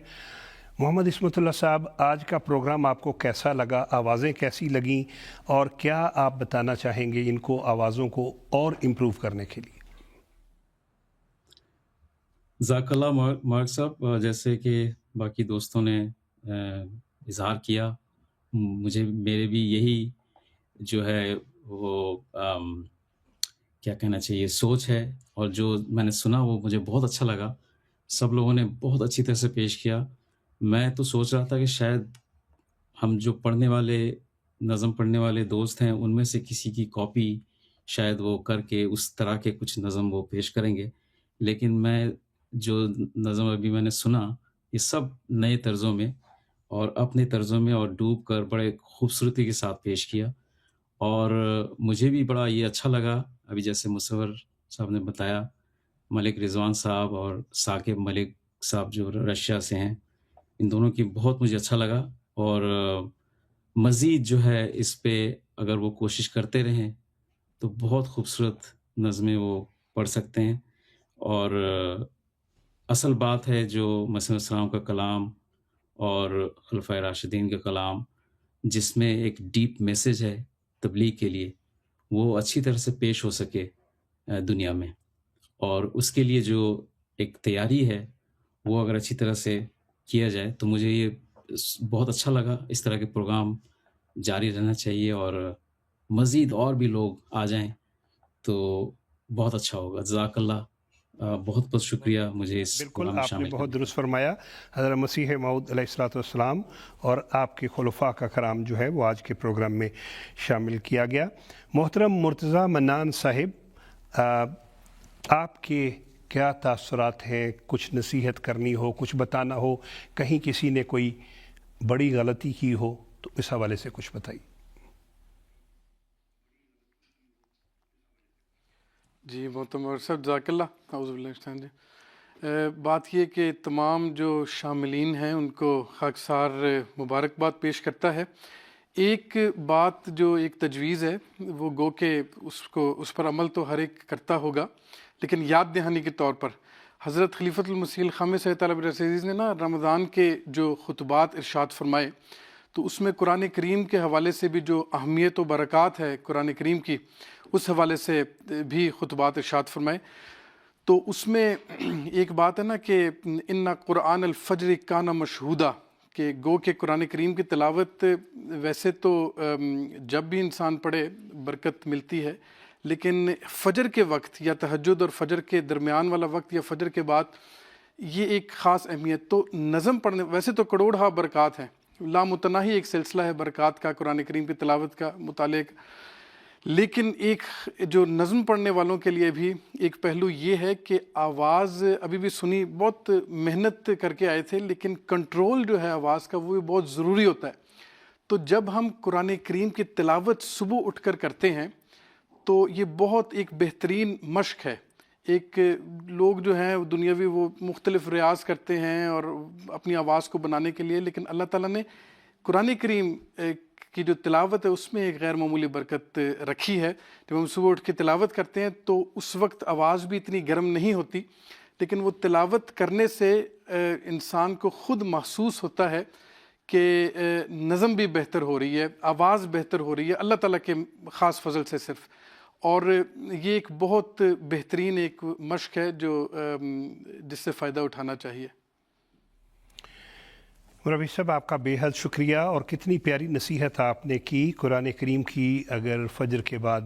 Speaker 2: محمد عصمت اللہ صاحب, آج کا پروگرام آپ کو کیسا لگا, آوازیں کیسی لگیں اور کیا آپ بتانا چاہیں گے ان کو آوازوں کو اور امپروو کرنے کے لیے؟
Speaker 6: جزاک اللہ مارک صاحب, جیسے کہ باقی دوستوں نے اظہار کیا, مجھے میرے بھی یہی جو ہے وہ کیا کہنا چاہیے سوچ ہے, اور جو میں نے سنا وہ مجھے بہت اچھا لگا. سب لوگوں نے بہت اچھی طرح سے پیش کیا. میں تو سوچ رہا تھا کہ شاید ہم جو پڑھنے والے نظم پڑھنے والے دوست ہیں ان میں سے کسی کی کاپی شاید وہ کر کے اس طرح کے کچھ نظم وہ پیش کریں گے, لیکن میں جو نظم ابھی میں نے سنا یہ سب نئے طرزوں میں اور اپنے طرزوں میں اور ڈوب کر بڑے خوبصورتی کے ساتھ پیش کیا, اور مجھے بھی بڑا یہ اچھا لگا. ابھی جیسے مصور صاحب نے بتایا, ملک رضوان صاحب اور ثاقب ملک صاحب جو رشیا سے ہیں, ان دونوں کی بہت مجھے اچھا لگا. اور مزید جو ہے اس پہ اگر وہ کوشش کرتے رہیں تو بہت خوبصورت نظمیں وہ پڑھ سکتے ہیں. اور اصل بات ہے جو مسیح علیہ السلام کا کلام اور خلفائے راشدین کا کلام جس میں ایک ڈیپ میسج ہے تبلیغ کے لیے, وہ اچھی طرح سے پیش ہو سکے دنیا میں, اور اس کے لیے جو ایک تیاری ہے وہ اگر اچھی طرح سے کیا جائے تو مجھے یہ بہت اچھا لگا. اس طرح کے پروگرام جاری رہنا چاہیے اور مزید اور بھی لوگ آ جائیں تو بہت اچھا ہوگا. جزاک اللہ, بہت بہت شکریہ مجھے اس
Speaker 2: بالکل آپ نے بہت درست فرمایا. حضرت مسیح موعود علیہ الصلوۃ والسلام اور آپ کے خلفاء کا کرام جو ہے وہ آج کے پروگرام میں شامل کیا گیا. محترم مرتضیٰ منان صاحب, آپ کے کیا تاثرات ہیں؟ کچھ نصیحت کرنی ہو, کچھ بتانا ہو, کہیں کسی نے کوئی بڑی غلطی کی ہو تو اس حوالے سے کچھ بتائیے.
Speaker 7: جی محترم صاحب جزاک اللہ. اعوذ باللہ من الشیطان الرجیم. بات یہ کہ تمام جو شاملین ہیں ان کو خاکسار مبارکباد پیش کرتا ہے. ایک بات جو ایک تجویز ہے وہ گو کہ اس پر عمل تو ہر ایک کرتا ہوگا, لیکن یاد دہانی کے طور پر حضرت خلیفۃ المسیح الخامس صلی اللہ علیہ وسلم نے نا رمضان کے جو خطبات ارشاد فرمائے تو اس میں قرآن کریم کے حوالے سے بھی جو اہمیت و برکات ہے قرآن کریم کی, اس حوالے سے بھی خطبات ارشاد فرمائے. تو اس میں ایک بات ہے نا کہ ان قرآن الفجر کان مشہودہ, کہ گو کہ قرآن کریم کی تلاوت ویسے تو جب بھی انسان پڑھے برکت ملتی ہے, لیکن فجر کے وقت یا تہجد اور فجر کے درمیان والا وقت یا فجر کے بعد یہ ایک خاص اہمیت. تو نظم پڑھنے ویسے تو کروڑہا برکات ہیں, لامتناہی ایک سلسلہ ہے برکات کا, قرآن کریم کی تلاوت کا, مطالعے کا, لیکن ایک جو نظم پڑھنے والوں کے لیے بھی ایک پہلو یہ ہے کہ آواز ابھی بھی سنی, بہت محنت کر کے آئے تھے, لیکن کنٹرول جو ہے آواز کا وہ بھی بہت ضروری ہوتا ہے. تو جب ہم قرآن کریم کی تلاوت صبح اٹھ کر کرتے ہیں تو یہ بہت ایک بہترین مشق ہے. ایک لوگ جو ہیں دنیاوی وہ مختلف ریاض کرتے ہیں اور اپنی آواز کو بنانے کے لیے, لیکن اللہ تعالیٰ نے قرآن کریم کی جو تلاوت ہے اس میں ایک غیر معمولی برکت رکھی ہے. جب ہم صبح اٹھ کے تلاوت کرتے ہیں تو اس وقت آواز بھی اتنی گرم نہیں ہوتی, لیکن وہ تلاوت کرنے سے انسان کو خود محسوس ہوتا ہے کہ نظم بھی بہتر ہو رہی ہے, آواز بہتر ہو رہی ہے, اللہ تعالیٰ کے خاص فضل سے صرف. اور یہ ایک بہت بہترین ایک مشق ہے جو جس سے فائدہ اٹھانا چاہیے.
Speaker 2: مربی صاحب آپ کا بے حد شکریہ, اور کتنی پیاری نصیحت آپ نے کی. قرآن کریم کی اگر فجر کے بعد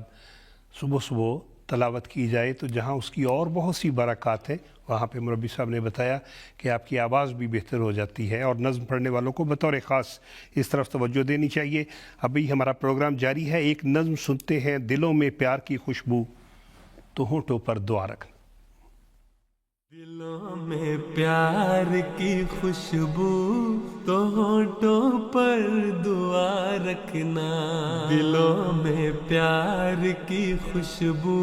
Speaker 2: صبح تلاوت کی جائے تو جہاں اس کی اور بہت سی برکات ہیں, وہاں پہ مربی صاحب نے بتایا کہ آپ کی آواز بھی بہتر ہو جاتی ہے, اور نظم پڑھنے والوں کو بطور خاص اس طرف توجہ دینی چاہیے. ابھی ہمارا پروگرام جاری ہے, ایک نظم سنتے ہیں. دلوں میں پیار کی خوشبو تو ہونٹوں پر دعا رکھنا.
Speaker 3: دلوں میں پیار کی خوشبو تو ہونٹوں پر دعا رکھنا. دلوں میں پیار کی خوشبو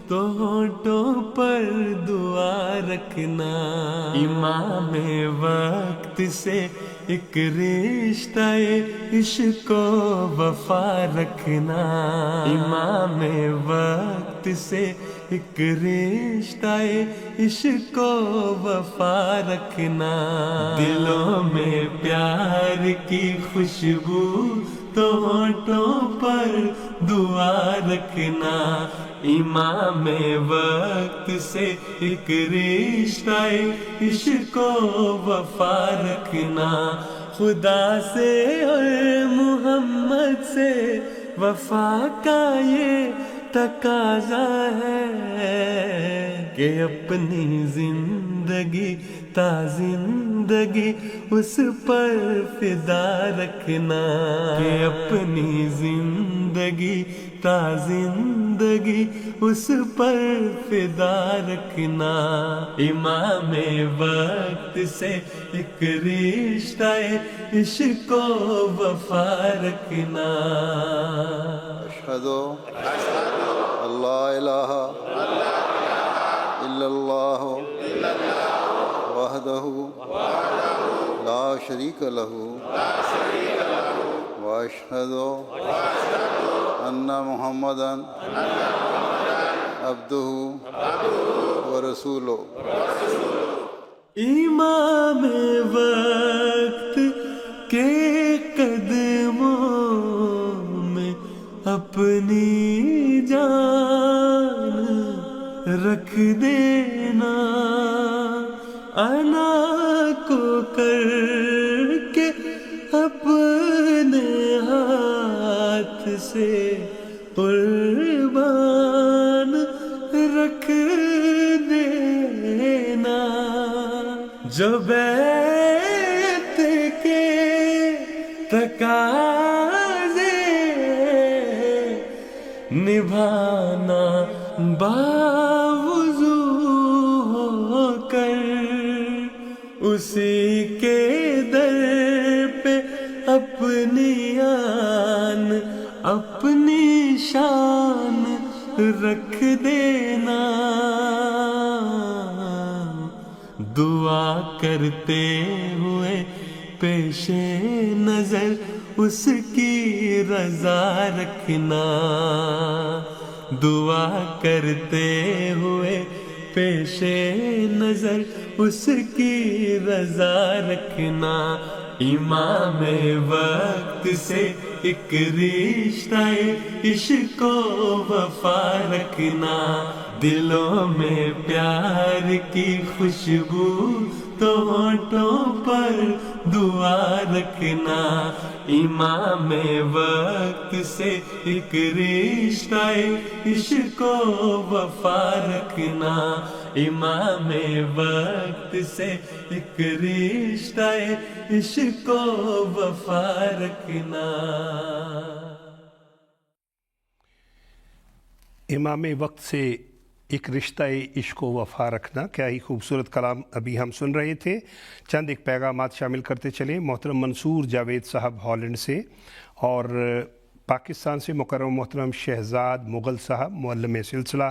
Speaker 3: تو ہونٹوں پر دعا رکھنا. امام وقت سے ایک رشتہ عشق و وفا رکھنا. امام وقت سے ایک رشتہ عشق و وفا رکھنا. دلوں میں پیار کی خوشبو تو ہونٹوں پر دعا رکھنا. امام وقت سے ایک رشتہ عشق و وفا رکھنا. خدا سے اور محمد سے وفا کا یہ تقاضا ہے کہ اپنی زندگی تا زندگی اس پر فدا رکھنا. کہ اپنی زندگی تا زندگی اس پر فدا رکھنا. امام وقت سے ایک رشتہ عشق و وفا رکھنا.
Speaker 8: اشہد اللہ الہ الا اللہ وحدہ لا شریک لہ واشہد ان محمدً عبدہ ورسولہ.
Speaker 3: امام وقت کے قدموں میں اپنی جان رکھ دینا. انا کو کر کے اپنے ہاتھ سے قربان رکھ دینا. جو بیت کے تقاضے نبھانا باوضو ہو کر اسی کے در پہ اپنی آن اپنی شان رکھ دینا. دعا کرتے ہوئے پیش نظر اس کی رضا رکھنا. دعا کرتے ہوئے پیش نظر اس کی رضا رکھنا. امام وقت سے ایک رشتہ عشق و وفا رکھنا. دلوں میں پیار کی خوشبو تو ہونٹوں پر دعا رکھنا، امام وقت سے ایک رشتہ عشق و وفا رکھنا، امام وقت سے ایک رشتہ عشق و وفا رکھنا۔
Speaker 2: امام وقت سے ایک رشتہ عشق و وفا رکھنا، کیا ہی خوبصورت کلام ابھی ہم سن رہے تھے۔ چند ایک پیغامات شامل کرتے چلیں۔ محترم منصور جاوید صاحب ہالینڈ سے، اور پاکستان سے مکرم محترم شہزاد مغل صاحب معلم سلسلہ،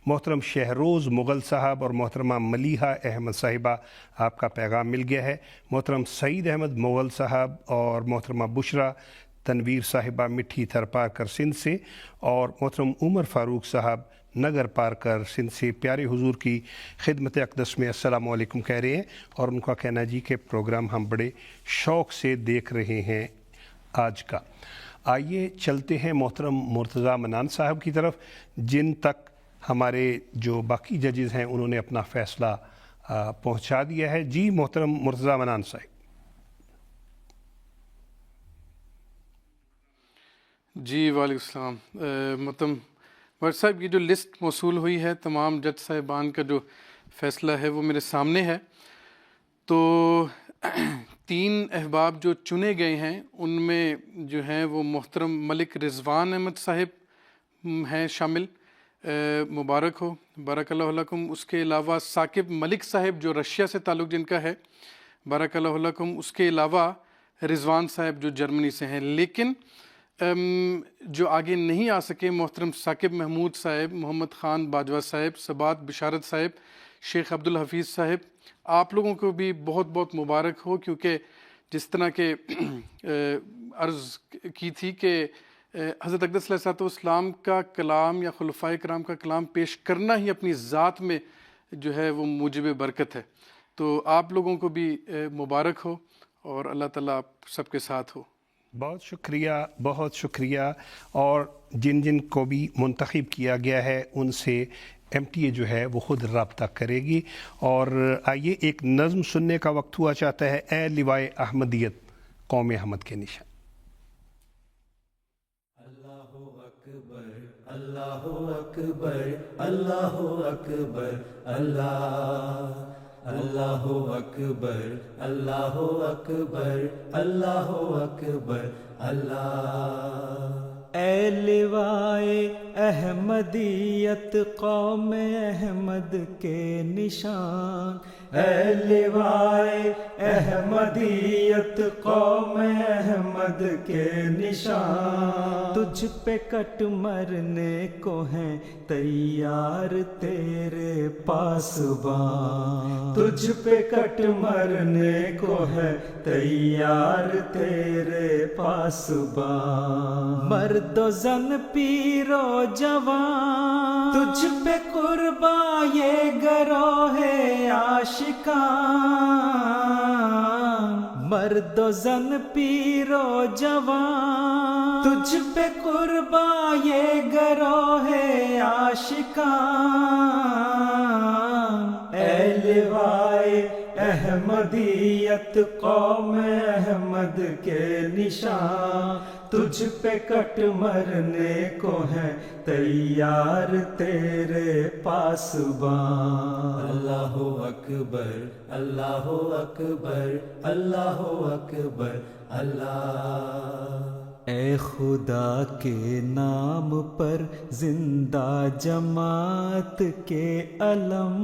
Speaker 2: محترم شہروز مغل صاحب اور محترمہ ملیحہ احمد صاحبہ، آپ کا پیغام مل گیا ہے۔ محترم سعید احمد مغل صاحب اور محترمہ بشرا تنویر صاحبہ مٹھی تھر پارکر سندھ سے، اور محترم عمر فاروق صاحب نگر پارکر سندھ سے پیارے حضور کی خدمت اقدس میں السلام علیکم کہہ رہے ہیں، اور ان کا کہنا جی کہ پروگرام ہم بڑے شوق سے دیکھ رہے ہیں آج کا۔ آئیے چلتے ہیں محترم مرتضیٰ منان صاحب کی طرف، جن تک ہمارے جو باقی ججز ہیں انہوں نے اپنا فیصلہ پہنچا دیا ہے۔ جی محترم مرتضیٰ منان صاحب۔
Speaker 7: جی وعلیکم السلام۔ محترم ورد صاحب، یہ جو لسٹ موصول ہوئی ہے تمام جج صاحبان کا جو فیصلہ ہے وہ میرے سامنے ہے۔ تو 3 احباب جو چنے گئے ہیں ان میں جو ہیں وہ محترم ملک رضوان احمد صاحب ہیں شامل، مبارک ہو، بارک اللہ لکم۔ اس کے علاوہ ثاقب ملک صاحب جو رشیا سے تعلق جن کا ہے، بارک اللہ لکم۔ اس کے علاوہ رضوان صاحب جو جرمنی سے ہیں، لیکن جو آگے نہیں آ سکے محترم ثاقب محمود صاحب، محمد خان باجوہ صاحب، ثبات بشارت صاحب، شیخ عبدالحفیظ صاحب، آپ لوگوں کو بھی بہت بہت مبارک ہو، کیونکہ جس طرح کے عرض کی تھی کہ حضرت اقدس علیہ السلام کا کلام یا خلفائے کرام کا کلام پیش کرنا ہی اپنی ذات میں جو ہے وہ موجب برکت ہے۔ تو آپ لوگوں کو بھی مبارک ہو، اور اللہ تعالیٰ آپ سب کے ساتھ ہو۔
Speaker 2: بہت شکریہ، بہت شکریہ۔ اور جن جن کو بھی منتخب کیا گیا ہے ان سے ایم ٹی اے جو ہے وہ خود رابطہ کرے گی۔ اور آئیے ایک نظم سننے کا وقت ہوا چاہتا ہے، اے لوائے احمدیت قوم احمد کے نشان۔
Speaker 3: اللہ اکبر، اللہ اکبر، اللہ اکبر، اللہ اللہ اکبر، اللہ اکبر، اللہ اکبر، اللہ۔
Speaker 1: اے لوائے احمدیت قوم احمد کے نشان، اے لوائے احمدیت قوم احمد کے نشان، تجھ پہ کٹ مرنے کو ہیں تیار تیرے پاسبان، تجھ پہ کٹ مرنے کو ہے تیار تیرے پاسبان، مرد و زن پیر و جوان، تجھ پہ قربان یہ گروہ عاشقان، مرد و زن پیر و جوان، تجھ پہ قربان یہ گروہ عاشقان، اے لوائے احمدیت قوم احمد کے نشان، تجھ پہ کٹ مرنے کو ہے تیار تیرے پاسبان۔
Speaker 3: اللہ اکبر، اللہ اکبر، اللہ اکبر، اللہ۔
Speaker 1: اے خدا کے نام پر زندہ جماعت کے علم،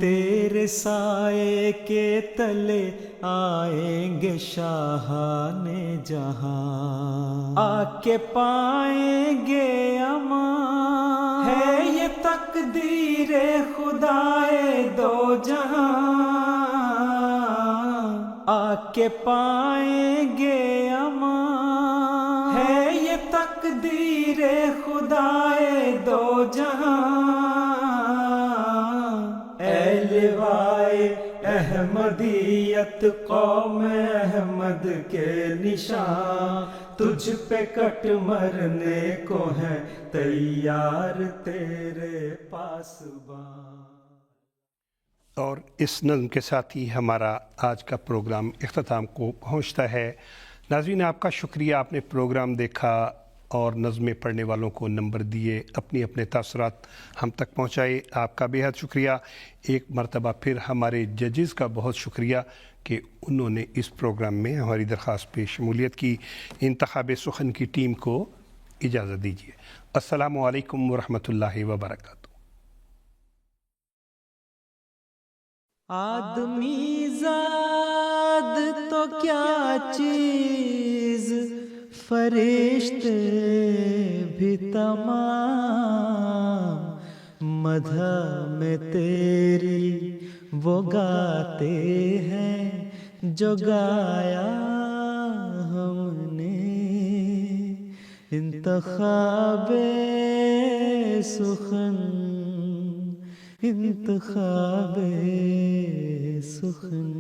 Speaker 1: تیرے سائے کے تلے آئیں گے شاہان جہاں، آ کے پائیں گے امان، ہے یہ تقدیر خدائے دو جہاں، آ کے پائیں گے امان، ہے یہ تقدیر خدائے دو جہاں، اے لوائے احمدیت قوم احمد کے نشان، تجھ پہ کٹ مرنے کو ہے تیار تیرے پاسباں.
Speaker 2: اور اس نظم کے ساتھ ہی ہمارا آج کا پروگرام اختتام کو پہنچتا ہے. ناظرین آپ کا شکریہ، آپ نے پروگرام دیکھا اور نظمیں پڑھنے والوں کو نمبر دیے، اپنے اپنے تاثرات ہم تک پہنچائے. آپ کا بے حد شکریہ. ایک مرتبہ پھر ہمارے ججز کا بہت شکریہ کہ انہوں نے اس پروگرام میں ہماری درخواست پہ شمولیت کی. انتخاب سخن کی ٹیم کو اجازت دیجیے. السلام علیکم ورحمۃ اللہ وبرکاتہ.
Speaker 1: آدمی زاد تو کیا چیز، فرشتے بھی تمام، مدح میں تیری وہ گاتے ہیں جو گایا ہم نے. انتخاب سخن، انتخاب سخن.